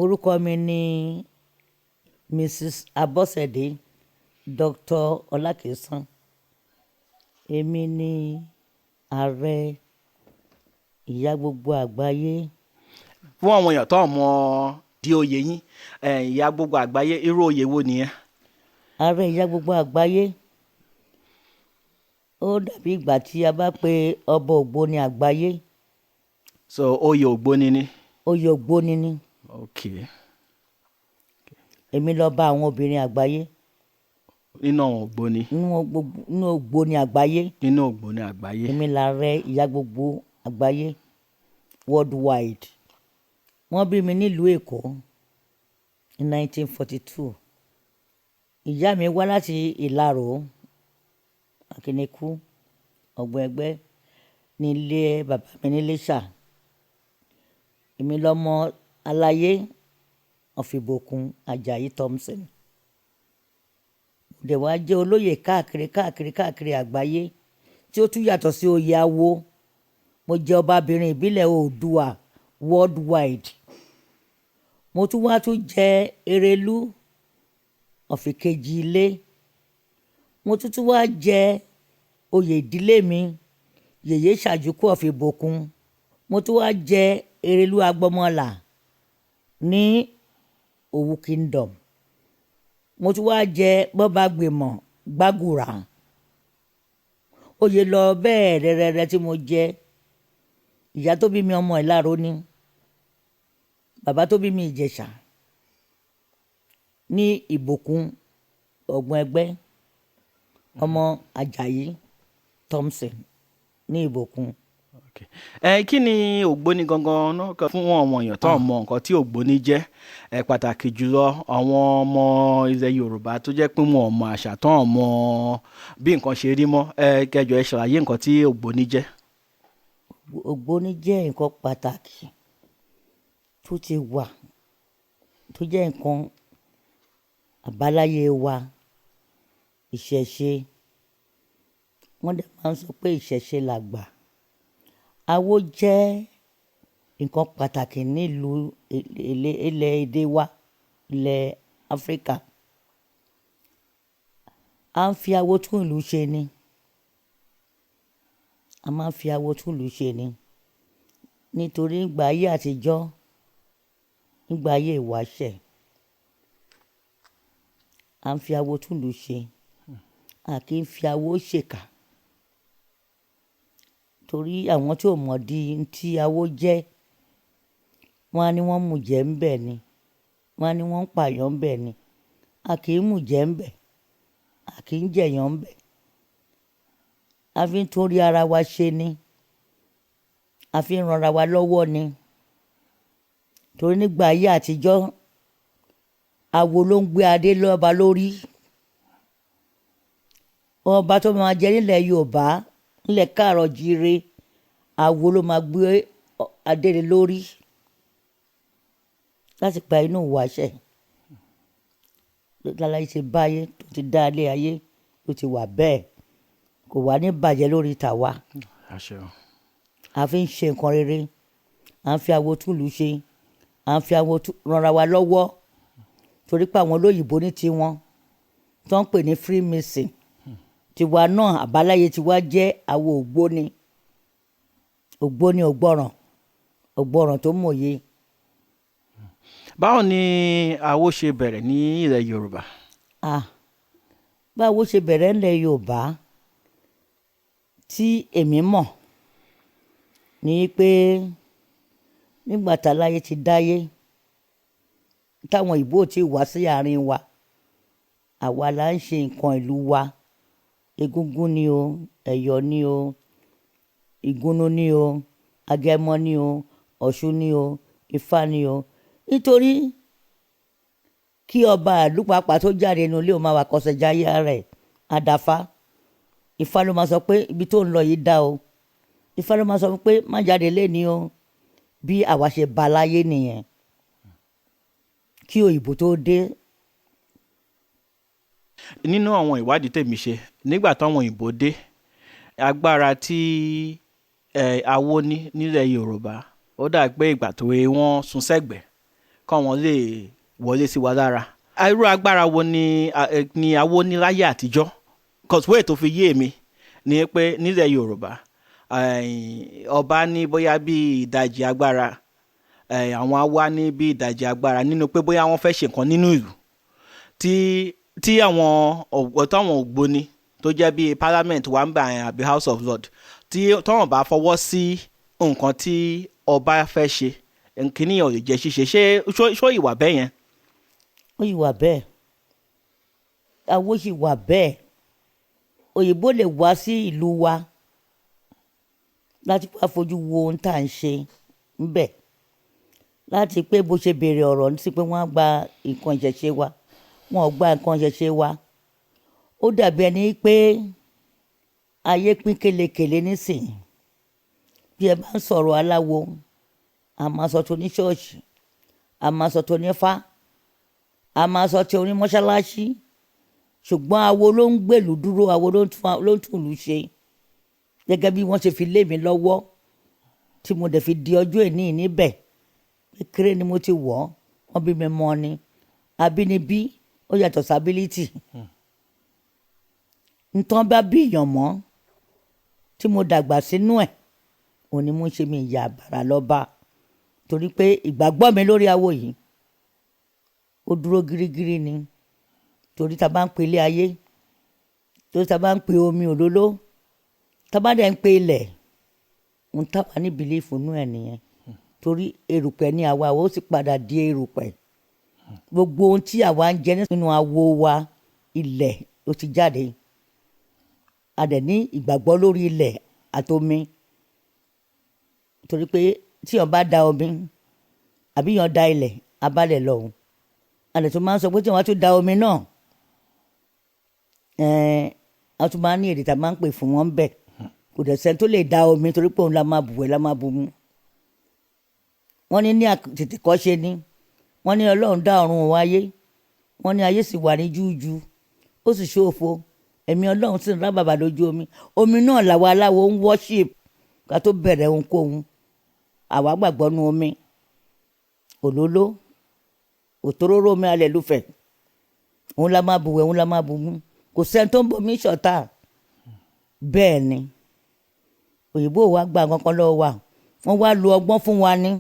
Orúkọ mi ni Mrs. Abosede Dr. Olakisan. Èmi ni ààrẹ ìyá gbogbo àgbáyé. Fún àwọn èèyàn tó mọ di oyè yín, ìyá gbogbo àgbáyé, irú oyè wo nìyẹn? Ààrẹ ìyá gbogbo àgbáyé ó dàbí ìgbà tí a bá pe ọba Ògbóni àgbáyé. So oyè Ògbóni ni. Oyè Ògbóni ni. Okay. Èmi lọba àwọn obìnrin àgbáyé. Nínú àwọn Ògbóni. Nínú Ògbóni àgbáyé. Nínú Ògbóni àgbáyé. Èmi lààrẹ ìyá gbogbo àgbáyé worldwide. Wọ́n bí mi nílùú Èkó ní 1942. Ìyá mi wá láti Ìlaró, Akíníkú, Ọ̀gbọ̀n Ẹ̀gbẹ́ nílé bàbá mi ní Iléṣà. Èmi lọ́mọ aláyé ọ̀fìbòkun Àjàyí Thompson. Mo dẹ̀ wá jẹ́ olóyè káàkiri àgbáyé tí ó tún yàtọ̀ sí oyè awo. Mo jẹ́ ọbabìnrin ìbílẹ̀ Oòduà worldwide. Mo tún jẹ́ Erelú ọ̀fìkejì ilé. Mo tún wá jẹ́ oyè ìdílé mi Yèyé Ṣàjùkú ọ̀fìbòkun. Mo tún wá jẹ́ Erelú Agbọ́mọlà ní Òwu Kingdom. Mo tún wá jẹ́ Bọ́bágbèmọ̀ Gbàgùrà. Oyè lọ bẹ́ẹ̀ rẹ́rẹ́rẹ́ tí mo jẹ́. Ìyá tó bí mi ọmọ Ìlaró ni. Bàbá tó bí mi Ìjẹ̀ṣà ní Ìbòkun Ọ̀gbọ̀n Ẹ̀gbẹ́. Ọmọ Àjàyí Thompson ní Ìbòkun. Kí ni Ògbóni gangan náà fún ọmọ èèyàn tó mọ nǹkan tí Ògbóni jẹ́, pàtàkì jùlọ àwọn ọmọ ilẹ̀ Yorùbá tó jẹ́ pé wọn ò mọ àṣà tó mọ bí nǹkan ṣe rí mọ́, kẹjọ ẹ ṣàlàyé nǹkan tí Ògbóni jẹ́. Ògbóni jẹ́ nǹkan pàtàkì tó ti wà, tó jẹ́ nǹkan àbáláyé wa, ìṣẹ̀ṣe. Wọ́n dẹ̀ máa ń sọ pé ìṣẹ̀ṣe làgbà. Awo jẹ́ nǹkan pàtàkì nílùú ilẹ̀ èdè wa, ilẹ̀ Áfíríkà. A ń fi awo tún ìlú ṣe ni. A máa ń fi awo tún ìlú ṣe ni. Nítorí nígbà ayé àtijọ́, nígbà ayé ìwáṣẹ̀, a ń fi awo tún ìlú ṣe. A kì í fi awo ṣèkà. Torí àwọn tí ò mọ̀ di tí awo jẹ́, wọ́n á ní wọ́n mú jẹ ń bẹ̀ ni. Wọ́n á ní wọ́n ń pààyàn ń bẹ̀ ni. A kì í mú jẹ ń bẹ̀. A kì í jẹ̀yàn ń bẹ̀. A fi ń torí ara wa ṣe ni. A fi ń ranra wa lọ́wọ́ ni. Torí nígbà ayé àtijọ́, awo ló ń gbé adé lọ́ba lórí. Ọba tó máa jẹ nílẹ̀ Yorùbá, nílẹ̀ Káàárọ̀ Jíire, awo ló máa gbé adé lé lórí láti pa inú ìwáṣẹ̀. Láláyé ti báyé tó ti dá ilé ayé ló ti wà bẹ́ẹ̀. Kò wá ní bàjẹ́ lórí tàwa. A fi ń ṣe nǹkan rere. À ń fi awo túlù ṣe. À ń fi awo ranra wa lọ́wọ́. Torí pé àwọn olóyìnbó ní tiwọn tó ń pè ní Freemason. Tiwa náà àbáláyé tiwa jẹ́ awo Ògbóni. Ògbóni ògbọ́ràn. Ògbọ́ràn tó mòye. Báwo ni awo ṣe bẹ̀rẹ̀ ní ilẹ̀ Yorùbá? Báwo ṣe bẹ̀rẹ̀ nílẹ̀ Yorùbá tí èmi mọ̀ ni pé nígbà táláyé ti dáyé, táwọn ìbò ti wá sí àárín wa, àwa la ń ṣe nǹkan ìlú wa. Egúngún ni o, Ẹ̀yọ̀ ni o, Ìgúnnú ni o, Agẹmọ ni o, Ọ̀ṣun ni o, Ifá ni o. Nítorí kí ọba ìlú pàápàá tó jáde nínú ilé ó máa wà kọsẹ̀jáyé rẹ̀, àdáfá. Ifá ló máa sọ pé ibi tó ń lọ yìí dá o. Ifá ló máa sọ pé má jáde léni o. Bí àwa ṣe bá láyé nìyẹn. Kí òyìnbó tó dé. Nínú àwọn ìwádìí tèmi ṣe, nígbà táwọn òyìnbó dé, agbára tí awo ní nílẹ̀ Yorùbá, ó dà pé ìgbà tó wọ́n sún sẹ́gbẹ̀ẹ́ kọ́ wọn lè wọlé sí wa lára. Irú agbára wo ni awo ní láyé àtijọ́? Cause way tó fi yé mi ni pé nílẹ̀ Yorùbá ọba ní bóyá bí ìdajì agbára, àwọn awa ní bí ìdajì agbára nínú pé bóyá wọ́n fẹ́ ṣe nǹkan nínú ìlú tí àwọn Ògbóni tó jẹ́ bí parliament wà ń bá àbí House of Lords tí tọ́wọ́n bá fọwọ́ sí nǹkan tí ọba fẹ́ ṣe nkíní ò lè jẹ́ ṣíṣe. Ṣó ìwà bẹ́ẹ̀ yẹn? Ó ìwà bẹ́ẹ̀, awo sì wà bẹ́ẹ̀. Òyìnbó lè wá sí ìlú wa láti wá fojú wo ohun tá à ń ṣe ńbẹ̀, láti pé bó ṣe béèrè ọ̀rọ̀ ní sí pé wọ́n á gba nǹkan ìṣẹ̀ṣe wa, wọn ò gba nǹkan ìṣẹ̀ṣe wa. Ó dàbí ẹni pé ayé pín kélekèle nísìnyí. Bí ẹ bá ń sọ̀rọ̀ aláwo, a máa sọ tó ní ṣọ́ọ̀ṣì, a máa sọ tó ní fá, a máa sọ tí oní mọ́ṣáláṣí, ṣùgbọ́n awo ló ń gbèlú dúró, awo ló ń tùlú ṣe. Gẹ́gẹ́ bí wọ́n ṣe fi lé mi lọ́wọ́ tí mo dẹ̀ fi di ọjọ́ ìní níbẹ̀. Kékeré ni mo ti wọ̀, wọ́n bí mi mọ́ ni. Abínibí ó yàtọ̀ sí ability. Ntán bá bí èèyàn mọ́ tí mo dàgbà sínú ẹ̀, òun ni mo ń ṣe mi ìyá àbàrà lọ́ba. Torí pé ìgbàgbọ́ mi lórí awo yìí ó dúró gírígírí ni. Torí tá bá ń pe ilé ayé, torí tá bá ń pe omi òlóló, tá bá dẹ̀ ń pe ilẹ̀, ń táwa ní bìlífù nú ẹ̀ nìyẹn. Torí erùpẹ̀ ni àwa ó sì padà di erùpẹ̀. Gbogbo ohun tí àwa ń jẹ nínú awo wa, ilẹ̀ ló ti jáde. A dẹ̀ ní ìgbàgbọ́ lórí ilẹ̀ àtomi. Torí pé tí èèyàn bá da omi àbí èèyàn da ilẹ̀, abálẹ̀ lọ́hùn. A dẹ̀ tún máa ń sọ pé tí wọ́n á tún da omi náà, a tún máa ń ní èdè tá a máa ń pè fún wọn bẹ́ẹ̀. Kò dẹ̀ sẹ́ni tó lè da omi torí pé òun la máa bù ẹ́ la máa bù mu. Wọ́n ní tètè kọ́ ṣe ni. Wọ́n ní Ọlọ́run dá ọ̀run òun ayé. Wọ́n ní ayé sì wà ní júújú, ó sì ṣófo. Ẹ̀mí Ọlọ́run sì ń rá bàbà lójú omi. Omi náà làwa aláwo ń worship ká tó bẹ̀rẹ̀ ohunkóhun. Àwa gbàgbọ́ nú omi, òlóló, òtóróró omi alẹ̀ lúfẹ̀. Òun la máa bù wẹ̀, òun la máa bù mu. Kò sẹ́ni tó ń bomi ṣọ̀tá. Bẹ́ẹ̀ ni òyìnbó wa gba nǹkan kan lọ́wọ́ wa, wọ́n wá lo ọgbọ́n fún wa ní.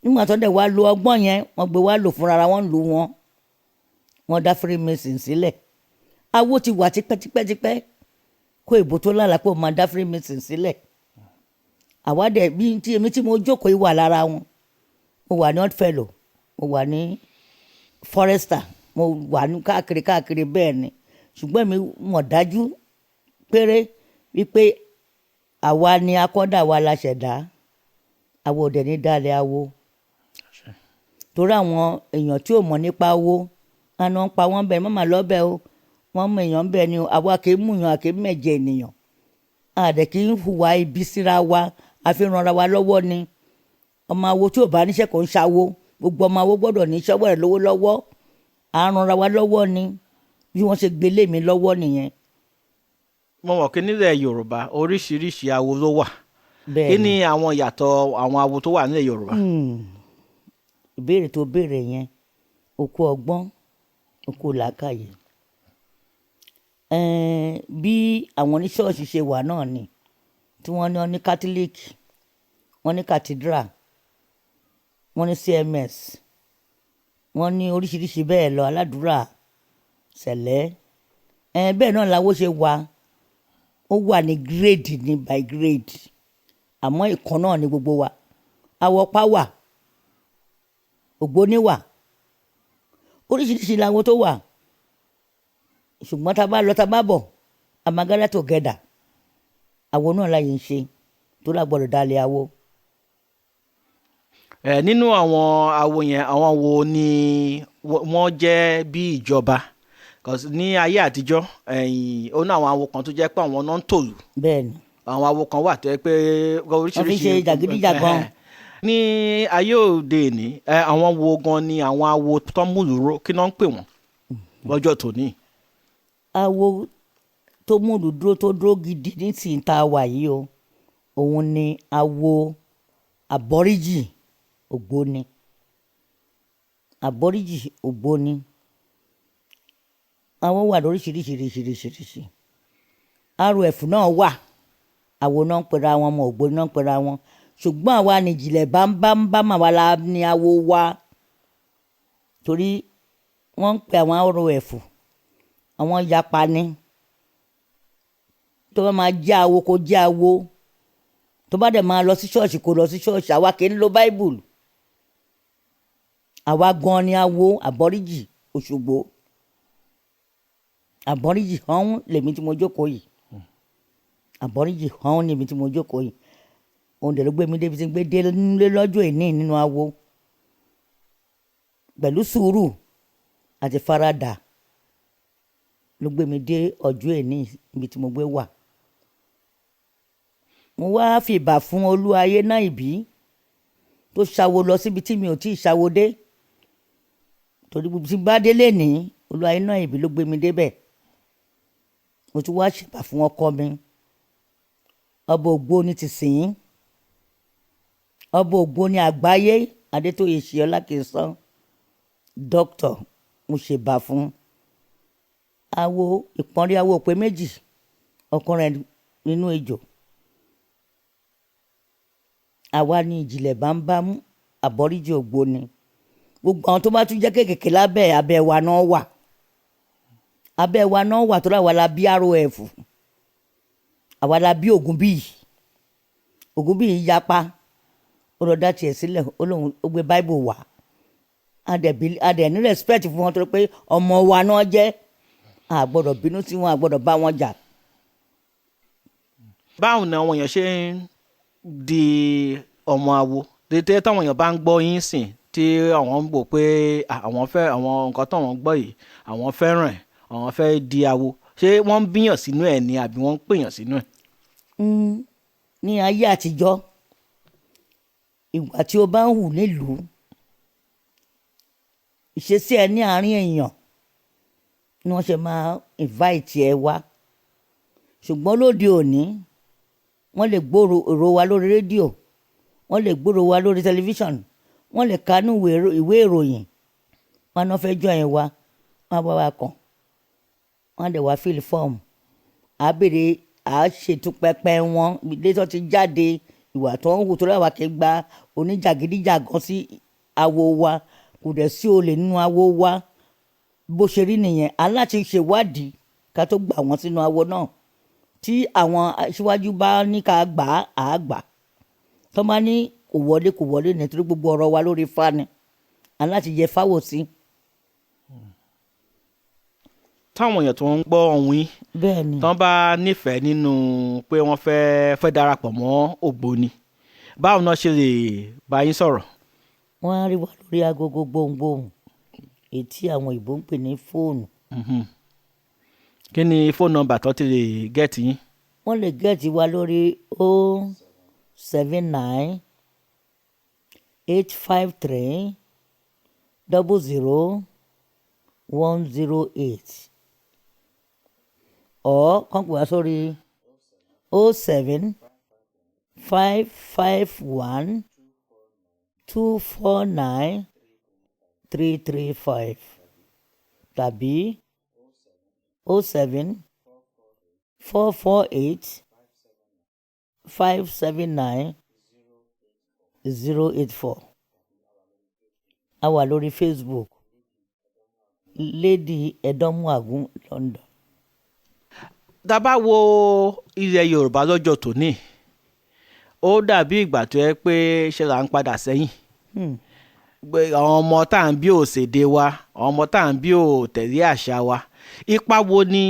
Nígbà tó dẹ̀ wá lo ọgbọ́n yẹn, wọ́n gbé wá lò fúnra wọn lù wọ́n. Wọ́n dá Freemason sílẹ̀. Awo ti wà tipẹ́tipẹ́tipẹ́ kó ìbò tó lálàá pé ó máa dá Freemason sílẹ̀. Àwa dẹ̀ bí èmi tí mo jókòó wà lára wọn. Mo wà ní Oddfellow, mo wà ní Forester, mo wà ní káàkiri bẹ́ẹ̀ ni. Ṣùgbọ́n èmi mọ̀ dájú péré wípé àwa ni akọ́dà wa la ṣẹ̀dá. Àwa ò dẹ̀ ní dálẹ̀ awo. Torí àwọn èèyàn tí ò mọ̀ nípa awo, àná ń pa wọ́n bẹ́ẹ̀, mọ́mà lọ́bẹ̀ o, wọ́n mọ èèyàn bẹ́ẹ̀ ni o. Àwa kì í mú èèyàn, kì í mẹ̀jẹ̀ ènìyàn. A dẹ̀ kì í hùwà ibi síra wa, a fi ranra wa lọ́wọ́ ni. Ọmọ awo tí ò bá níṣẹ́ kò ń ṣawo. Gbogbo ọmọ awo gbọ́dọ̀ ní iṣẹ́ wẹ̀rẹ̀ lówó lọ́wọ́. A ranra wa lọ́wọ́ ni. Bí wọ́n ṣe gbélé mi lọ́wọ́ nìyẹn. Mo mọ̀ pé nílẹ̀ Yorùbá oríṣiríṣi awo ló wà. Bẹ́ẹ̀ Kí ni àwọn ìyàtọ̀ àwọn awo tó wà nílẹ̀ Yorùbá? Ìbéèrè tó béèrè yẹn, òkú ọgbọ́n, òkú làákàyè. Bí àwọn oníṣọ́ọ̀ṣì ṣe wà náà ni, tí wọ́n ní Catholic, wọ́n ní Cathedral, wọ́n ní CMS, wọ́n ní oríṣiríṣi bẹ́ẹ̀ lọ, aládùúrà, sẹ̀lẹ́. Bẹ́ẹ̀ náà làwo ṣe wà. Ó wà ní grade ní by grade. Àmọ́ ìkan náà ni gbogbo wa. Awọpá wà, Ògbóni wà, oríṣiríṣi làwo tó wà. Ṣùgbọ́n tá a bá lọ tá a bá bọ̀, a máa gather together. Awo náà láyé ń ṣe tó lágbọ́dọ̀ dálẹ̀ awo. Nínú àwọn awo yẹn, àwọn wo ni wọ́n jẹ́ bí ìjọba? Ní ayé àtijọ́, ó ní àwọn awo kan tó jẹ́ pé àwọn náà ń tòlù. Bẹ́ẹ̀ni. Àwọn awo kan wà tó yẹ pé oríṣiríṣi. Wọ́n fi ṣe jàgídíjàgan. Ní ayé òde òní, àwọn wo gan ni àwọn awo tó ń múlù ró, kí náà ń pè wọ́n lọ́jọ́ tòní? Awo tó múlù dúró tó dúró gidi ní tì ń ta wà yìí o. Òun ni awo àbọ́ríjì Ògbóni. Àbọ́ríjì Ògbóni àwọn wà lóríṣiríṣiríṣiríṣiríṣi. RF náà wà, àwọn náà ń pera wọn, ọmọ Ògbóni náà ń pera wọn, ṣùgbọ́n àwa nìjìnlẹ̀ bámbámbám àwa la ní awo wa, torí wọ́n ń pe àwọn RF àwọn yapa ni. tó bá máa jẹ́ awo kó jẹ́ awo, tó bá dẹ̀ máa lọ sí ṣọ́ọ̀ṣì kó lọ sí ṣọ́ọ̀ṣì. Àwa kì í lo Bible, àwa gan ni awo Àbọ́ríjì Òṣogbo. Àbọ́ríjì ọ̀hún lèmi tí mo jókòó yìí, Àbọ́ríjì ọ̀hún lèmi tí mo jókòó yìí. Òun dẹ̀ ló gbé mi débi tí ń gbé dé lọ́jọ́ ìní nínú awo, pẹ̀lú sùúrù àti faradà ló gbé mi dé ọjọ́ ìní ibi tí mo gbé wà. Mo wá fìbà fún Olúayé náà ìbí tó ṣàwo lọ síbi tí mi ò tí ì ṣàwo dé, torí tí bá délé ní Olúayé náà ìbí ló gbé mi débẹ̀. Mo tún wá ṣèbà fún ọkọ mi, ọba Ògbóni ti sìn, ọba Ògbóni àgbáyé Adétóyè Olakisan dókítà. Mo ṣèbà fún awo ìpọ́nrí awo òpè méjì, ọkùnrin nínú ejò. Àwa ní ìjìnlẹ̀ bámbámú Àbọ́ríjì Ògbóni. Gbogbo àwọn tó bá tún jẹ́ kéékèèké lábẹ́ abẹ́ wa náà wà, abẹ́ wa náà wà, tó láwa la bí ROF, àwa la bí Ògúnbíyì. Ògúnbíyì yapa, ó lọ dá tiẹ̀ sílẹ̀, ó lóun ó gbé Bible wá. A dẹ̀ ní respect fún wọn torí pé ọmọ wa náà jẹ́, a gbọ́dọ̀ bínú sí wọn, a gbọ́dọ̀ bá wọn jà. Báwo ni àwọn èèyàn ṣe ń di ọmọ awo dédé táwọn èèyàn bá ń gbọ́ yín sìn tí àwọn ń bò pé àwọn fẹ́ àwọn nǹkan táwọn gbọ́ yìí àwọn fẹ́ràn ẹ̀, àwọn fẹ́ di awo, ṣé wọ́n ń bíyàn sínú ẹ̀ ni àbí wọ́n ń pèyàn sínú ẹ̀? Ní ayé àtijọ́, ìgbà tí o bá ń hù nílùú, ìṣesí ẹ ní àárín èèyàn ni wọ́n ṣe máa invite ẹ wá. Ṣùgbọ́n lóde òní, wọ́n lè gbòòrò èrò wa lórí rédíò, wọ́n lè gbòòrò wa lórí tẹlifíṣàn, wọ́n lè kánú ìwé ìròyìn, wọn náà fẹ́ join wa, wọ́n bá wa kàn, wọ́n lè wá fill form, à béèrè, à ṣètò pẹpẹ wọn ilé tó ti jáde, ìwà tó ń hù, tó láwa kì í gba oníjàgídíjàgan sí awo wa, kò dẹ̀ sí olè nínú awo wa. Bó ṣe rí nìyẹn, aláti ṣèwádìí ká tó gbà wọ́n sínú awo náà. Tí àwọn aṣíwájú bá ní ká gbà á gbà, tó bá ní kò wọlé nítorí gbogbo ọ̀rọ̀ wa lórí Ifá ni, aláti yẹ fáwò sí. Táwọn èèyàn tó ń gbọ́ ohùn yín, bẹ́ẹ̀ni, tán bá nífẹ̀ẹ́ nínú pé wọ́n fẹ́ darapọ̀ mọ́ Ògbóni, báwo náà ṣe lè bá yín sọ̀rọ̀? Wọ́n á rí wa lórí agogo gbohùngbohùn, èyí tí àwọn ìbò ń pè ní fóònù. Kí ni fóònù nọ́mbà tó ti lè gẹ́ẹ̀tì yín? Wọ́n lè gẹ́ẹ̀tì wa lórí 079 853 00 108 or kàn pè wá sórí 07 551 249 335 tàbí 07 448 579 084. A wà lórí Facebook Lady Edomuagun London. Tá bá wo ilẹ̀ Yorùbá lọ́jọ́ tòní, ó dàbí ìgbà tó yẹ pé ṣe là ń padà sẹ́yìn. Àwọn ọmọ tá à ń bí ò ṣèdè wa, àwọn ọmọ tá à ń bí ò tẹ̀lé àṣà wa. Ipa wo ni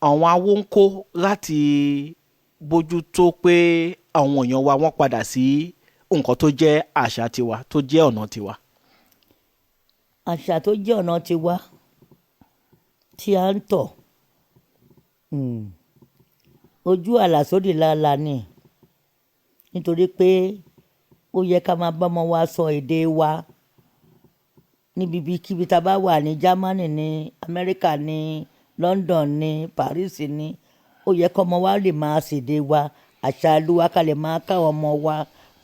àwọn awo ń kó láti bójú tó pé àwọn èèyàn wa wọ́n padà sí nǹkan tó jẹ́ àṣà tiwa, tó jẹ́ ọ̀nà tiwa? Àṣà tó jẹ́ ọ̀nà tiwa tí a ń tọ̀, ojú àlàsódì lala ni, nítorí pé ó yẹ ká máa bá ọmọ wa sọ èdè wa níbi kíbi tá a bá wà, ní Germany ní Amẹ́ríkà ní London ní Paris ní, ó yẹ kọ́ ọmọ wa lè máa ṣèdè wa, àṣà ìlú wa, ká lè máa káwọn ọmọ wa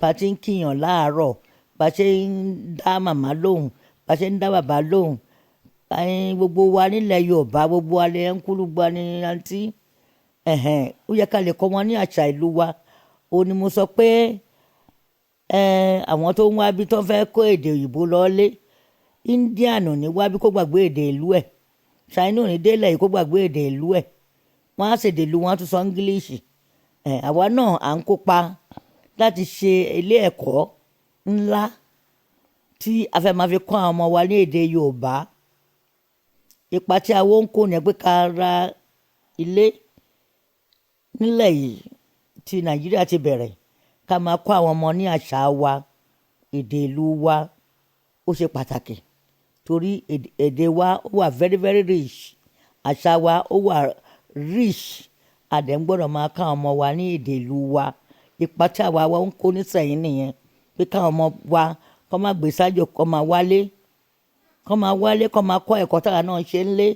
bá ti ń kíyàn láàárọ̀, bá ṣe ń dá màmá lóhùn, bá ṣe ń dá bàbá lóhùn gbogbo wa nílẹ̀ Yorùbá gbogbo wa lè ń kúrú gba ní àǹtí ó yẹ ká lè kọ́ wọn ní àṣà ìlú wa ó ní mo sọ pé àwọn tó ń wá bí tó ń fẹ́ kó èdè òyìnbó lọ́lé Indian ò ní wá bí kó gbàgbé èdè ìlú ẹ̀ China ò ní délẹ̀ yìí kó gbàgbé èdè ìlú ẹ̀ wọ́n á ṣèdè ìlú wọn á tún sọ English àwa náà à ń kópa láti ṣe ilé ẹ̀kọ́ ńlá tí a fẹ́ máa fi kọ́ àwọn ọmọ wa ní èdè Yorùbá ipa tí àwọn ń kó ní pé ká ra ilé nílẹ̀ yìí tí Nàìjíríà ti bẹ̀rẹ̀ ká máa kọ́ àwọn ọmọ ní àṣà wa èdè ìlú wa ó ṣe pàtàkì torí èdè wa ó wà very very rich àṣà wa ó wà rich àdẹ̀ ń gbọ́dọ̀ máa kọ́ àwọn ọmọ wa ní èdè ìlú wa ipa tí àwa wa ń kó nísẹ̀yìn nìyẹn pé káwọn ọmọ wa kọ́ máa gbé sájò kọ́ máa wálé kọ́ máa kọ́ ẹ̀kọ́ tára náà ṣe ń lé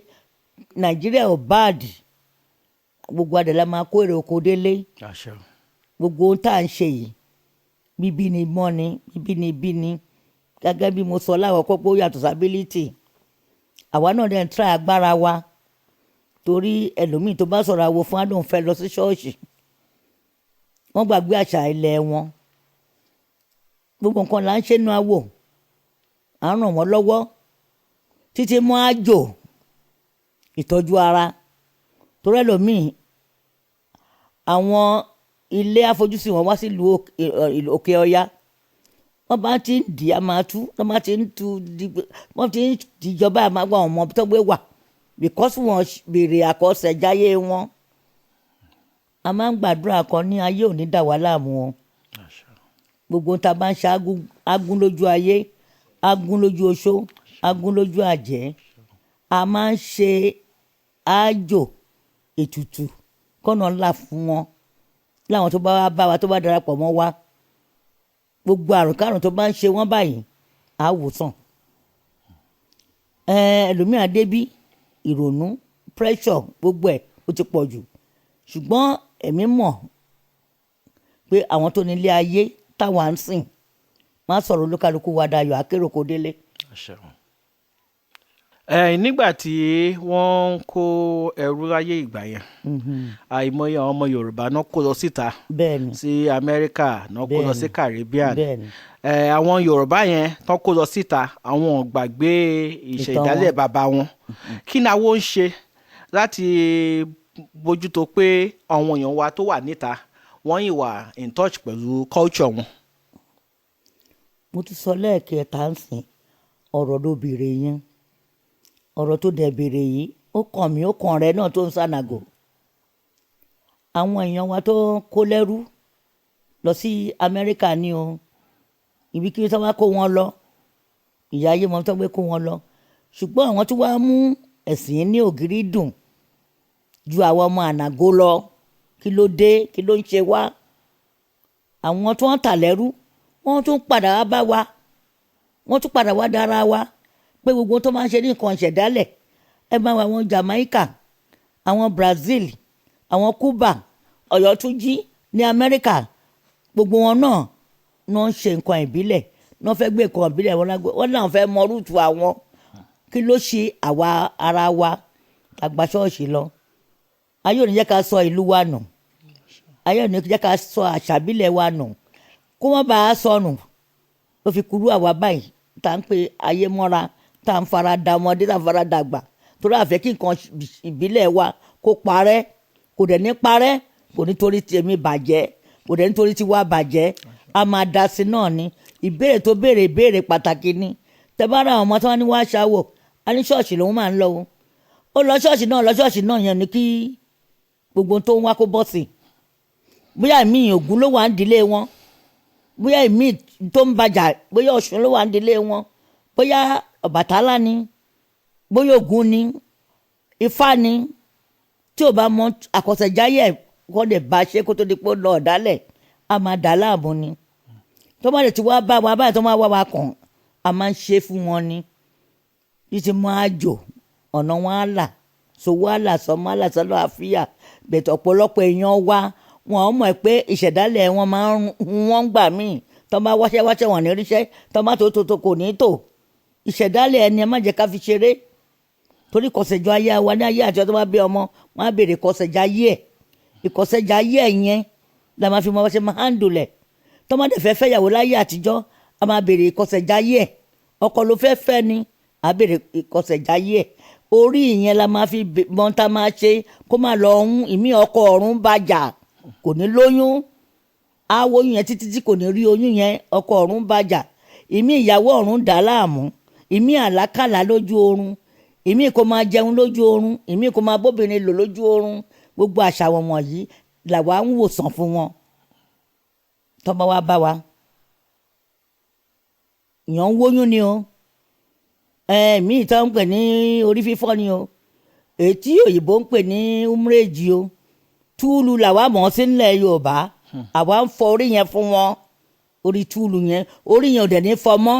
Nàìjíríà ò báàdì gbogbo àdẹ̀lá máa kó èrè oko délé gbogbo ohun tá à ń ṣe yìí bíbí ni mọ́ ni bíbí ni gẹ́gẹ́ bí mo sọ láwọ̀kọ́ pé ó yàtọ̀ sábílítì àwa náà dẹ̀ ń tra agbára wa torí ẹlòmíì tó bá sọ̀rọ̀ àwo fún adùn fẹ́ lọ sí ṣọ́ọ̀ṣì wọ́n gbàgbé àṣà ilẹ̀ wọn gbogbo nǹkan là ń ṣe nú àwò à ń ràn wọ́n lọ́wọ́ títí mọ́ àjò ìtọ́jú ara torí ẹlòmíì àwọn ilé àfojúsùn wọn wá sílùú òkè ọya wọ́n bá ti ń dì á máa tú wọ́n bá ti ń tu wọ́n ti ń dìjọba àmàgbà ọmọ tó gbé wà because wọ́n béèrè àkọsẹ̀jáyé wọn a máa ń gbàdúrà kan ní ayé òní dà wá láàmú wọn gbogbo tá a bá ń ṣe agún lójú ayé agún lójú oṣó agún lójú àjẹ́ a máa ń ṣe àjò ètùtù kọ́nà ńlá fún wọn láwọn tó bá wá bá wa tó bá darapọ̀ mọ́ wa gbogbo àrùnkárùn tó bá ń ṣe wọ́n báyìí á wòsàn ẹlòmíràn débí ìrònú pressure gbogbo ẹ̀ ó ti pọ̀ jù ṣùgbọ́n èmi mọ̀ pé àwọn tó nílé ayé táwa ń sìn máa sọ̀rọ̀ olúkálukú wa dayọ̀ akérò kò délé. Nígbà tí wọ́n ń kó ẹrú láyé ìgbà yẹn àìmọye àwọn ọmọ Yorùbá náà kó lọ síta sí Amẹ́ríkà náà kó lọ sí Caribbean àwọn Yorùbá yẹn tán kó lọ síta àwọn ò gbàgbé ìṣẹ̀dálẹ̀ bàbá wọn kí ni àwọn ń ṣe láti bójútó pé àwọn èèyàn wa tó wà níta wọ́n yìí wà in touch pẹ̀lú culture wọn. mo ti sọ lẹ́ẹ̀kẹta ń sìn ọ̀rọ̀ ló béèrè yẹn ọ̀rọ̀ tó dẹ̀ béèrè yìí ó kàn mí ó kàn rẹ náà tó ń sànàgò àwọn èèyàn wa tó kó lẹ́rú lọ sí Amẹ́ríkà ní o ibikíbi tó wá kó wọn lọ ìyá ayé wọn tó gbé kó wọn lọ ṣùgbọ́n àwọn tó wá mú ẹ̀sìn ní ògiri dùn ju àwọn ọmọ ànàgó lọ kí ló dé kí ló ń ṣe wá àwọn tó ń tà lẹ́rú wọ́n tún padà wá bá wa wọ́n tún padà wá dára wa pé gbogbo tó máa ń ṣe ní nǹkan ìṣẹ̀dálẹ̀ ẹ máa wọ àwọn Jamaica àwọn Brazil àwọn Cuba Ọ̀yọ́túnjí ní Amẹ́ríkà gbogbo wọn náà ń ṣe nǹkan ìbílẹ̀ náà fẹ́ gbé nǹkan ìbílẹ̀ wọn náà fẹ́ mọ rúùtù àwọn kí ló ṣe àwa ara wa àgbà ṣọ́ọ̀ṣì lọ ayé ò ní jẹ́ ká sọ ìlú wa nù ayé ò ní jẹ́ ká sọ àṣàbílẹ̀ wa nù kó má bàa sọnù ló fi kúrú àwa báyìí tá à ń pe ayé mọ́ra tá à ń fara da ọmọdé tá à ń fara dàgbà torí àfẹ́ kí nǹkan ìbílẹ̀ wa kó parẹ́ kò dẹ̀ ní parẹ́ kò nítorí tèmi bàjẹ́ kò dẹ̀ nítorí tiwa bàjẹ́ a máa da sí náà ni ìbéèrè tó béèrè ìbéèrè pàtàkì ni tẹ bá ra àwọn ọmọ tí wọ́n ní wá ṣáwò a ní ṣọ́ọ̀ṣì lòun máa ń lọ ó lọ ṣọ́ọ̀ṣì náà yẹn ni kí gbogbo tó ń wá kó bọ́ sí bóyá ìmí Ògún ló wà ń dílé wọn bóyá ìmí tó ń bàjà bóyá Ọ̀ṣun ló wà ń dílé wọn bóyá Ọbàtálá ni bóyá Ògún ni Ifá ni tí ò bá mọ àkọsẹ̀jáyẹ̀ kọ́ lè bá ṣe kó tó di pé ó lọ ọ̀dálẹ̀ a máa dà láàmú ni tó bá lè ti wá bá wa báyìí tó máa wá wa kàn a máa ń ṣe fún wọn ni títí mọ́ àjò ọ̀nà wọn á là sowó á là sọmọ á là sọlọ àfíà bẹ̀tẹ̀ ọ̀pọ̀lọpọ̀ èèyàn wa wọn mọ̀ pé ìṣẹ̀dálẹ̀ wọn máa ń wọ́n gbà míì tó bá wáṣẹ́ wọn ní ríṣẹ́ tó bá tó kò ní tò ìṣẹ̀dálẹ̀ ẹni ẹ má jẹ́ ká fi ṣeré torí kọ̀sẹ̀jọ ayé wa ní ayé àtijọ́ tó bá bí ọmọ wọn á béèrè kọ̀sẹ̀jọ ayé ẹ̀ ìkọ̀sẹ̀jọ ayé ẹ̀ yẹn la máa fi mọ bá ṣe máa handle ẹ̀ tọ́mọdé fẹ́ fẹ́yàwó láyé àtijọ́ a máa béèrè ìkọ̀sẹ̀jọ ayé ẹ̀ ọkọ ló fẹ́ fẹ́ ni a béèrè ìkọ̀sẹ̀jọ ayé ẹ̀ orí ìyẹn la máa fi mọ tá máa ṣe kó má lọ ọ̀hún ìmí ọkọ ọ̀run bàjà kò ní lóyún á wo oyún yẹn títí tí kò ní rí oyún yẹn ọkọ ọ̀run bàjà ìmí ìyàwó ọ̀run dà láàmú ìmí àlákàlà lójú oorun ìmí kò máa jẹun lójú oorun ìmí kò máa bóbìnrin lò lójú oorun gbogbo àṣà wọn wọ̀nyí làwa ń wòsàn fún wọn tọ́mọ wa bá wa yàn ń wóyún ni o míì tó ń pè ní orí fífọ́ ni o ètí òyìnbó ń pè ní umreji o túùlù làwa mọ̀ sí nílẹ̀ Yorùbá àwa ń fọ orí yẹn fún wọn orí túùlù yẹn orí yẹn ò dẹ̀ ní fọ mọ́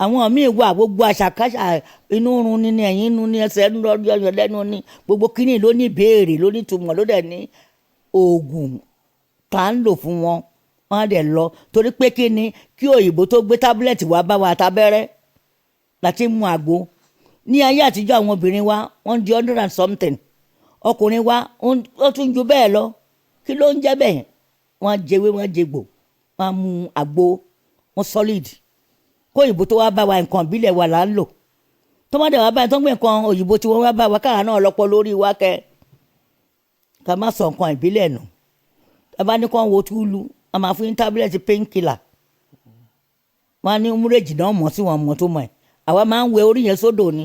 àwọn míì wà gbogbo àṣàkáṣà inú run ni ẹ̀yìn nu ni ẹsẹ̀ ń lọ́ọ́ yọyọ lẹ́nu ni gbogbo kínní ló ní ìbéèrè ló ní ìtumọ̀ ló dẹ̀ ní oògùn tá à ń lò fún wọn wọn á dẹ̀ lọ torí pé kí ni kí òyìnbó tó gbé tábúlẹ̀tì wá bá wa tábẹ́rẹ́ láti mú àgbo ní ayé àtijọ́ àwọn obìnrin wa wọ́n di 100 and something ọkùnrin wa ó tún ju bẹ́ẹ̀ lọ kí ló ń jẹ́ bẹ́ẹ̀ wọ́n á jẹwé wọ́n á jẹgbò wọ́n á mú àgbo wọ́n solid kó òyìnbó tó wá bá wa nǹkan ìbílẹ̀ wa là ń lò tó má dẹ̀ wá báyìí tó ń gbé nǹkan òyìnbó tí wọ́n wá bá wa káà náà lọ́pọ̀ lórí wa kẹ́ ká má sọ nǹkan ìbílẹ̀ nù tá bá ní kó wo túlù a máa fún yín tábìlẹ̀tì painkiller wọn á ní múrèjì náà mọ̀ sí wọn mọ̀ tó mọ̀ ẹ̀ àwa máa ń wẹ orí yẹn sódò ni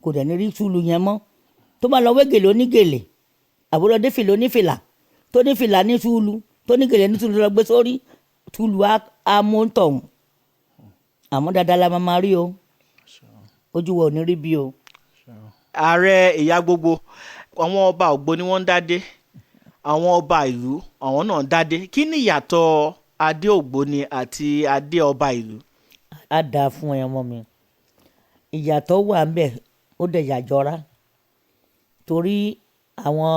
kò dẹ̀ ní rí túlù yẹn mọ́ tó bá lọ wé gèlè onígèlè àbúrò dé fìlà onífìlà tó ní fìlà ní túlù tó ní gèlè ní túlù lọ gbé sórí túlù á mú ń tọ̀hún àmọ́ dáadáa la máa rí o ojú wa ò ní rí bí o. ààrẹ ìyá gbogbo àwọn ọba Ògbóni wọ́n ń dádé àwọn ọba ìlú àwọn náà dádé kí ni ìyàtọ̀ adé Ògbóni àti adé ọba ìlú. á dáa fún ẹ ọmọ mi ìyàtọ̀ wà ń bẹ̀ ó dẹ̀ yàjọra torí àwọn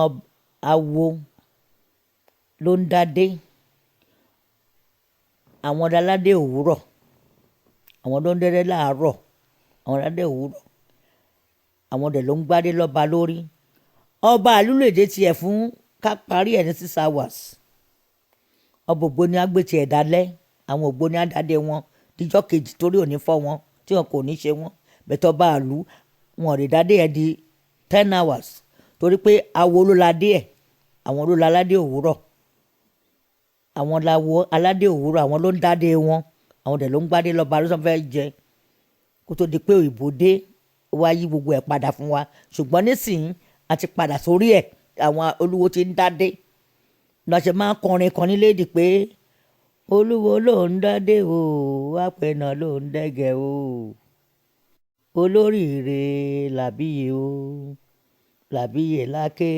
awo ló ń dádé àwọn aládé òwúrọ̀ àwọn ló ń dẹ́rẹ́ láàárọ̀ àwọn aládé òwúrọ̀ àwọn dẹ̀ ló ń gbádé lọ́ba lórí ọba àlúlèdè tiẹ̀ fún ká parí ẹ̀ ní 6 hours ọba Ògbóni agbètì ẹ̀ dálẹ́ àwọn Ògbóni àdádé wọn díjọ́ kejì torí òní fọ́ wọn tí wọn kò ní ṣe wọn bẹ̀tọ̀ bá àlú wọn rè dádé ẹ̀ di 10 hours torí pé awo ló ládé ẹ̀ àwọn ló láládé òwúrọ̀ àwọn làwọ aládé òwúrọ̀ àwọn ló ń dádé wọn àwọn dẹ̀ ló ń gbádé lọ́ba ló sọ fẹ́ jẹ kó tó di pé òyìnbó dé wá yí gbogbo ẹ̀ padà fún wa ṣùgbọ́n nísìnyí a ti padà sórí ẹ̀ àwọn olúwo ti ń dádé lọ́sẹ̀ máa ń kọrin kan nílé èdè pé olúwo ló ń dádé o àpẹnà ló ń dẹ́gẹ̀ o olóríire làbíyè o làbíyè láké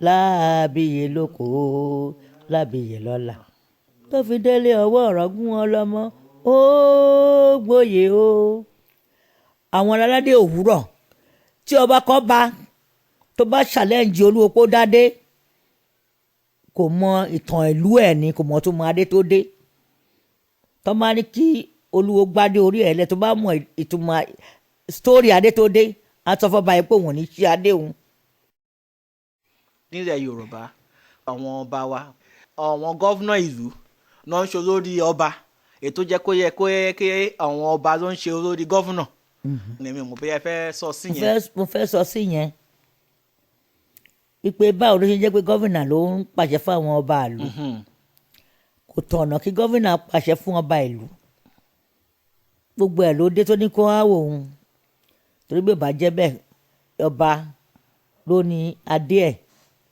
láàbíyè lóko làbíyè lọ́la tó fi délé ọwọ́ ọ̀rọ̀gún ọlọ́mọ ó gbòye o àwọn aládé òwúrọ̀ tí ọba kan bá tó bá challenge olúwo pé ó dádé kò mọ ìtàn ìlú ẹ̀ ni kò mọ tó mọ adé tó dé tó máa ní kí olúwo gbádé orí ẹ̀ lẹ́ tó bá mọ ìtumọ̀ story adé tó dé á sọ fọ́ba yẹn pé òun ò ní ṣí adé òun. nílẹ̀ Yorùbá àwọn ọba wa àwọn gọ́vnà ìlú náà ń ṣe olórí ọba ètò jẹ́ kó yẹ kí àwọn ọba ló ń ṣe olórí gọ́vnà. èmi mo bẹ́ẹ̀ fẹ́ sọ sí yẹn. mo fẹ́ sọ sí yẹn wípé báwo ló ṣe jẹ́ pé gọ́vnà ló ń pàṣẹ fún àwọn ọba ìlú kò tọ̀nà kí gọ́vnà pàṣẹ fún ọba ìlú gbogbo ẹ̀ ló dé tó ní kó wá wò ó torí bí ìbá jẹ́ bẹ́ẹ̀ ọba ló ní adé ẹ̀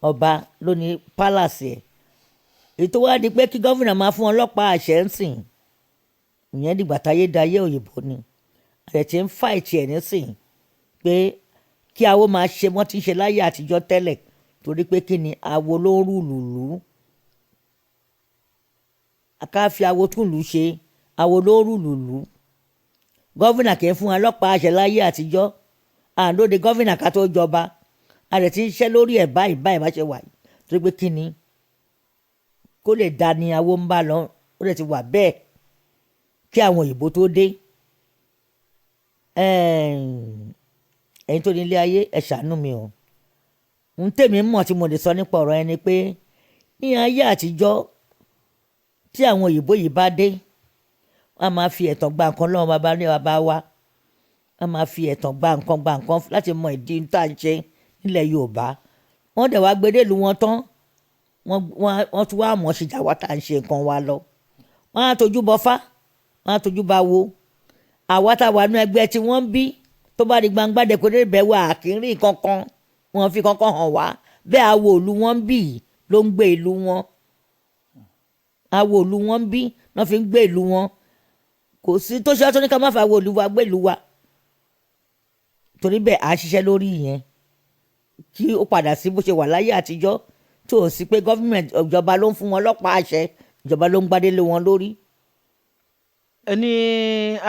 ọba ló ní pálàsì ẹ̀ ètò wá di pé kí gọ́vnà máa fún ọlọ́pàá àṣẹ ń sìn ìyẹn dìgbà táyé dayé òyìnbó ni àrẹ tí ń fàìtì ẹ̀ nísìn pé kí awo máa ṣe wọ́n ti ń ṣe láyé àtijọ́ tẹ́lẹ̀ torí pé kí ni awo ló ń rú lùlù ká fi awo tún lù ṣe awo ló ń rú lùlù gọ́vnà kì í fún ọlọ́pàá àṣẹ láyé àtijọ́ àǹdóde gọ́vnà ká tó jọba àrẹ tí ń ṣiṣẹ́ lórí ẹ̀ báyìí bá ṣe wà yìí torí pé kí ni kó lè da ni awo ń bá lọ ó lè ti wà bẹ́ẹ̀ kí àwọn òyìnbó tó dé. Ẹ̀yin tó ní ilé ayé ẹ ṣàánú mi o. N tèmi mọ̀ tí mo lè sọ nípa ọ̀rọ̀ yẹn ni pé ní ayé àtijọ́ tí àwọn òyìnbó yìí bá dé, wọ́n máa fi ẹ̀tàn gba nǹkan lọ́wọ́ bàbá ní bàbá wa, wọ́n máa fi ẹ̀tàn gba nǹkan láti mọ ìdí tá à ń ṣe nílẹ̀ Yorùbá. Wọ́n dẹ̀ wá gbedélu wọn tán, wọ́n tún wá mọ̀ ṣìjà wá tá à ń ṣe nǹkan wa lọ. Wọ́n á tojú bọ fá, wọ́n á tojú bá wo. Àwa tá a wà nú ẹgbẹ́ tí wọ́n ń bí tó bá di gbangba dẹ̀ kó dé bẹ̀ wá kì í rí kankan, wọ́n fi kankan hàn wá. Bẹ́ẹ̀ àwo ìlú wọn ń bì ló ń gbé ìlú wọn. Àwo ìlú wọn ń bí náà fi ń gbé ìlú wọn. Kò sí tó ṣe àtúnika má fa àwo ìlú wa gbé ìlú wa. Torí bẹ́ẹ̀ à ń ṣiṣẹ́ lórí ìyẹn kí ó padà sí bó ṣe wà láyé àtijọ́, tó o sí pé gọ́fìmẹ̀ntì ìjọba ló ń fún wọn lọ́pàá àṣẹ, ìjọba ló ń gbádé lé wọn lórí. Ní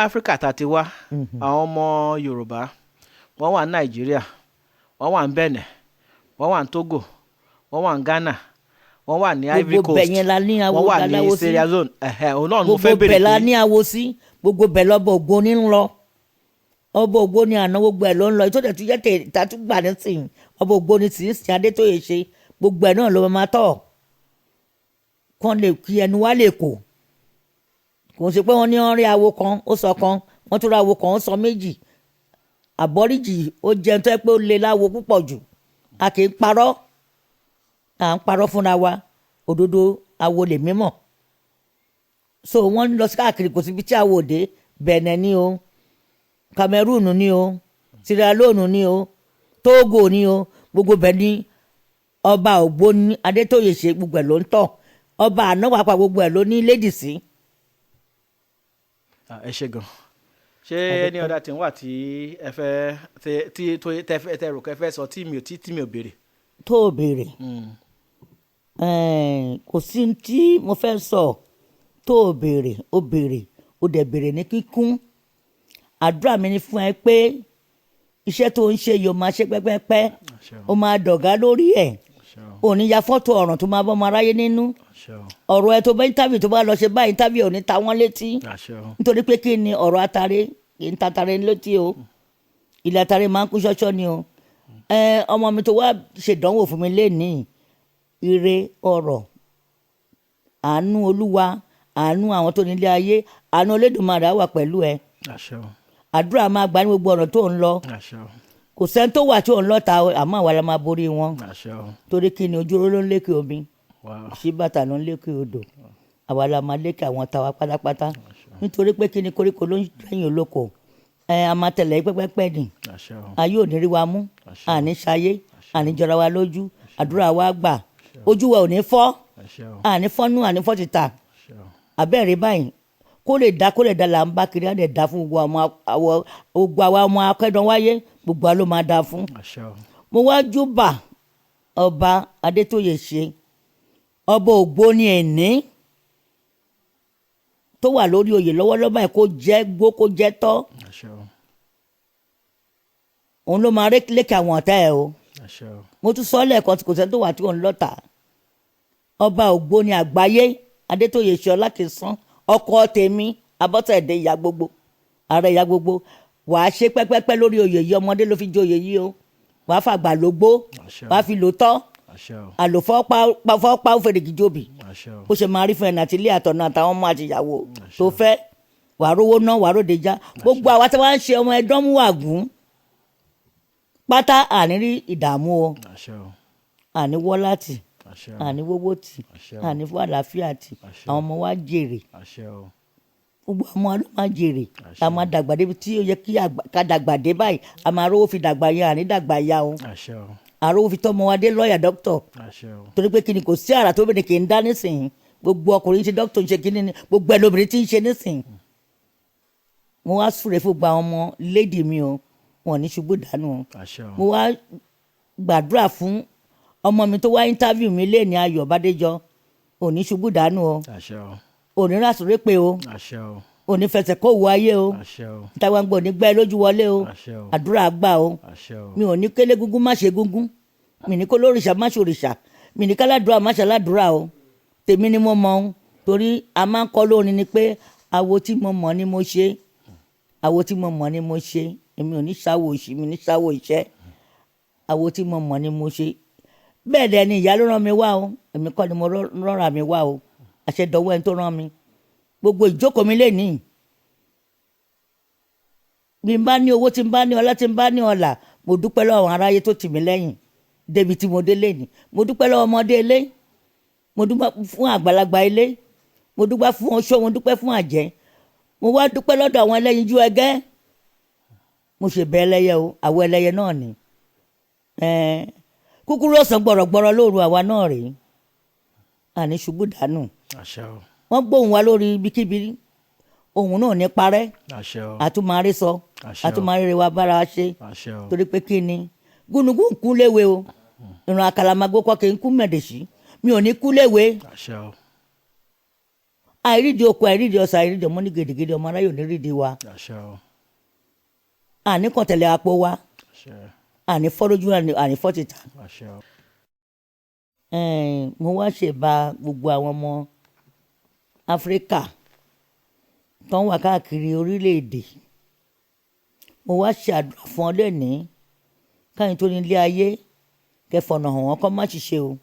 Áfíríkà tá a ti wá, àwọn ọmọ Yorùbá wọ́n wà ní Nàìjíríà, wọ́n wà ní Benin, wọ́n wà ní Togo, wọ́n wà ní Ghana, wọ́n wà ní Ivory Coast, wọ́n wà ní Sierra Leone. Òun náà mo fẹ́ bèrè pé gbogbo bẹ̀ la ní awo sí, gbogbo bẹ̀ lọ́bọ̀ Ògbóni ń lọ. Ọba Ògbóni àná gbogbo ẹ̀ ló ń lọ. Ìtọ́jú tó jẹ́ tàtúgbà nísìnyí Ọba Ògbóni tí ń sin Adétóyè ṣe, gbogbo ẹ̀ náà ló máa tọ̀ kán lè kí ẹnu wá lè kò. Kò sí pé wọ́n ní wọ́n rí awo kan ó sọ kan, wọ́n tún rí awo kan ó sọ méjì. Àbọ́ríjì ó jẹun tó yẹ pé ó le láwo púpọ̀ jù. A kì í parọ́, à ń parọ́ fúnra wa, òdodo awo lè mímọ̀. So wọ́n lọ sí káàkiri, kò síbi tí awo dé. Benin ni o, Cameroon ni o, Sierra Leone ni o, Togo ni o, gbogbo bẹ̀ ni Ọba Ògbóni Adétóyè ṣe, gbogbo ẹ̀ ló ń tọ̀. Ọba àná wà pa gbogbo ẹ̀ ló ní lédì sí. Ẹ ṣe gan. Ṣé ní ọ̀dà tí ń wà tí ẹ fẹ́ tí tẹ rò kẹ́ fẹ́ sọ tí mi ò béèrè? Tó o béèrè. Kò sí tí mo fẹ́ sọ tó o béèrè, o dẹ̀ béèrè ní kíkún. Àdúrà mi ni fún ẹ pé iṣẹ́ tó ń ṣe yóò máa ṣe pẹ́pẹ́pẹ́, o máa dọ̀gá lórí ẹ̀. O ní ya fọ́tò ọ̀ràn tó máa bọ́ ọmọ aráyé nínú. Ọ̀rọ̀ ẹ tó bá interview tó bá lọ ṣe bá interview ò ní ta wọ́n létí. Nítorí pé kí ni ọ̀rọ̀ atare kì í ta atare létí o. Ilé atare máa ń kú ṣọ́ṣọ́ ni o. Ọmọ mi tó wá ṣèdánwò fún mi lénìí, ire ọ̀rọ̀, àánú Olúwa, àánú àwọn tó nílé ayé, àánú Olódùmarè á wà pẹ̀lú ẹ. Àdúrà máa gbà ní gbogbo ọ̀nà tó ń lọ. Kò sẹ́ni tó wà tí ò ń lọ́ta, àmọ́ àwa la máa borí wọn. Torí kí ni ojúró ló ń lékè omi, ṣíbàtà ló ń lékè odò, àwa la máa lékè àwọn tàwa pátápátá. Nítorí pé kí ni koríko ló ń rẹ̀yìn olóko, a máa tẹ̀lé pẹ́pẹ́pẹ́ nì. Ayé ò ní rí wa mú, àní ṣayé, àní jọra wa lójú, àdúrà wa gbà, ojú wa ò ní fọ́, àní fọ́nú, àní fọ́ títà. Àbẹ́rẹ́ báyìí kó lè dá là ń bá kiri, á lè dá fún gbogbo àwa ọmọ akẹ́dàn wáyé, gbogbo wa ló máa dá fún. Mo wá júbà Ọba Adétóyè ṣe, Ọba Ògbóni ẹ̀ní tó wà lórí oyè lọ́wọ́lọ́wọ́ báyìí, kó jẹ́ gbó kó jẹ́ tọ́. Òun ló máa lékè àwọn ọ̀tá ẹ̀ o. Mo tún sọ lẹ́ẹ̀kan tí kò sẹ́ni tó wà tí òun lọ́tà. Ọba Ògbóni àgbáyé Adétóyè ṣe Ọlákisan, ọkọ tèmi Abosede ìyá gbogbo, ààrẹ ìyá gbogbo. Wàá ṣe pẹ́pẹ́pẹ́ lórí oyè yìí, ọmọdé ló fi jẹ oyè yìí o. Wàá fàgbà lógbó, wàá fi lò tọ́, àlòfọ́ pa ó fèrè gíjòbì. Ó ṣe máa rí fún ẹ̀nà àti ilé àtọ̀nà àtàwọn ọmọ àti ìyàwó tó fẹ́. Wàá rówó ná, wàá róde já. Gbogbo àwa tí wọ́n ń ṣe ọmọ ẹ̀dán mú àgún pátá, àní rí ìdààmú o, àní wọ́láàtì, àní wọ́wọ́tì, àní fún àlàáfíà tì, àwọn ọmọ wa jèrè. Gbogbo ọmọ ló máa jèrè. A máa dàgbà débi tí ó yẹ kí ká dàgbà dé báyìí. A máa rówó fi dàgbà ya, àní dàgbà ya o. Àrówó fi tọ́mọ wa dé lọ́ọ̀yà dókítọ̀. Torí pé kí ni kò sí àrà tó bẹ̀rẹ̀ kì í dá nísìnyí. Gbogbo ọkùnrin ń ṣe dókítọ̀ ń ṣe kíní ni, gbogbo ẹlòmíràn tí ń ṣe nísìnyí. Mo wá súre fún gba ọmọ lédì mi o, wọn ò ní ṣubú dànù o. Mo wá gbàdúrà fún ọmọ mi tó wá interview mi léèní Ayọ̀ Bádéjọ, ò ní ṣubú dànù o. Ò ní rásùré pé o. Ò ní fẹsẹ̀ kó wo ayé o. Ìtàwọn gbọ́ ò ní gbẹ́ lójú wọlé o. Àdúrà gbà o. Mi ò ní kélé gúngún má ṣe gúngún, mi ní kó lórìṣà má ṣòrìṣà, mi ní káládùúrà má ṣàládùúrà o. Tèmi ni mo mọ̀ ọ́n, torí a máa ń kọ́ lórin ni pé àwo tí mo mọ̀ ni mo ṣe àwo tí mo mọ̀ ni mo ṣe èmi ò ní sáwò òṣì mi ní sáwò iṣẹ́ àwo tí mo mọ̀ ni mo ṣe bẹ́ẹ̀ dẹ̀ ni ìyá ló rán mi wá o èmi kọ́ ni mo rọra mi wá o àṣẹ dọ̀wọ́ ẹni tó rán mi gbogbo ìjókòó mi lénìí bí n bá ní owó tí n bá ní ọlá tí n bá ní ọlà mo dúpẹ́ lọ́wọ́ àwọn aráyé tó tì mí lẹ́yìn débi tí mo dé lénìí mo dúpẹ́ lọ́wọ́ ọmọdé ilé mo dúpẹ́ fún àgbàlagbà ilé mo dúpẹ́ fún oṣó mo dúpẹ́ fún àjẹ́ mo wá dúpẹ́ lọ́dọ̀ àwọn ẹlẹ́yinjú ẹgẹ́ mo ṣe bẹ ẹlẹ́yẹ o àwọn ẹlẹ́yẹ náà ni kúkúrú ọ̀sán gbọ̀rọ̀gbọ̀rọ̀ lóru àwa náà rèé àní ṣubú dànù wọ́n gbóhùn wa lórí ibikíbi ohun náà ní parẹ́ àtúmọ̀rí sọ àtúmọ̀rí rẹ wa bára ṣe torí pé kí ni gúnugún ń kú léwe o ìran àkàlàmàgbò kọ́kẹ́ ń kú mẹ̀dẹ̀sí mi ò ní kú léwe àìrídìí oko àìrídìí ọ̀sà àìrídìí ọmọ ní gèdègèdè ọmọ aráyò ní rídìí wa àní kọ̀tẹ̀lẹ̀ àpò wa àní fọ́lójú àní fọ́tìtà mo wá ṣèbà gbogbo àwọn ọmọ Áfíríkà tó ń wà káàkiri orílẹ̀-èdè mo wá ṣàdúrà fún ọ lẹ́nìí káyìn tó ní ilé ayé kẹfọ̀nà hàn wọ́n kọ́ má ṣiṣẹ́ o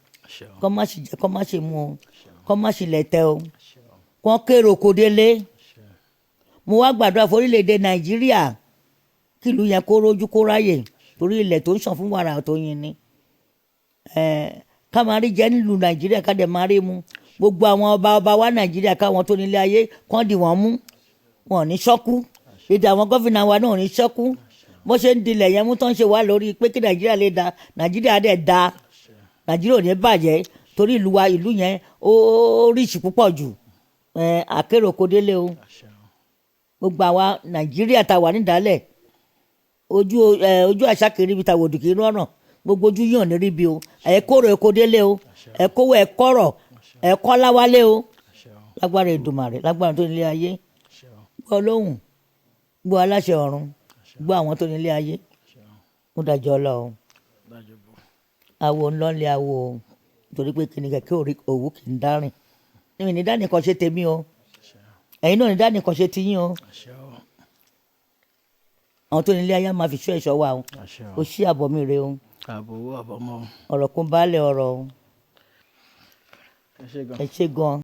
kọ́ má ṣe jẹ kọ́ má ṣe mu o kọ́ má ṣe lẹ̀tẹ̀ o kọ́ kéré oko délé mo wá gbàdúrà fún orílẹ̀-èdè Nàìjíríà kí ìlú yẹn kó rójú kó ráyè torí ilẹ̀ tó ń ṣàn fún wàrà tó yin ni ká máa rí jẹ nílùú Nàìjíríà ká dẹ̀ máa rí mu gbogbo àwọn ọba wa Nàìjíríà káwọn tó nílé ayé kán dì wọ́n mú wọn ò ní ṣọ́kú èdè àwọn gọ́fìnà wa náà ò ní ṣọ́kú bó ṣe ń dilẹ̀ yẹn mú tó ń ṣe wá lórí pé kí Nàìjíríà lè da Nàìjíríà dẹ̀ da Nàìjíríà ò ní bàjẹ́ torí ìlú wa ìlú yẹn ó ríṣì púpọ̀ jù àkérò kò délé o gbogbo àwa Nàìjíríà tá wà nídàálẹ̀ ojú àṣà kiri ibi tàwọn òdùkì inú ọ̀nà gbogbo ojú yàn ní ríbi o ẹ̀kọ́rò èkó délé o ẹ̀kọ́wọ́ ẹ̀kọ́rọ̀ ẹ̀kọ́ láwálé o lágbára Èdùmàrè lágbára tó nílé ayé gbọ́ lóhùn gbọ́ aláṣẹ ọ̀run gbọ́ àwọn tó nílé ayé mo dájọ́ lọ o àwo ńlọ́lẹ̀ àwo o nítorí pé kí ni kẹ̀kẹ́ òwú kì í dárìn èmi ní dánìkan ṣe tèmi o ẹ̀yin náà ní dánìkan ṣe tiyín o àwọn tó nílé ayé máa fi ṣọ́ ẹ̀ṣọ́ wa o ṣí àbọ̀ mi rè o àbọ̀ mọ́ ọ̀rọ̀ kún baálẹ̀ ọ̀rọ̀ o ẹ ṣé gan.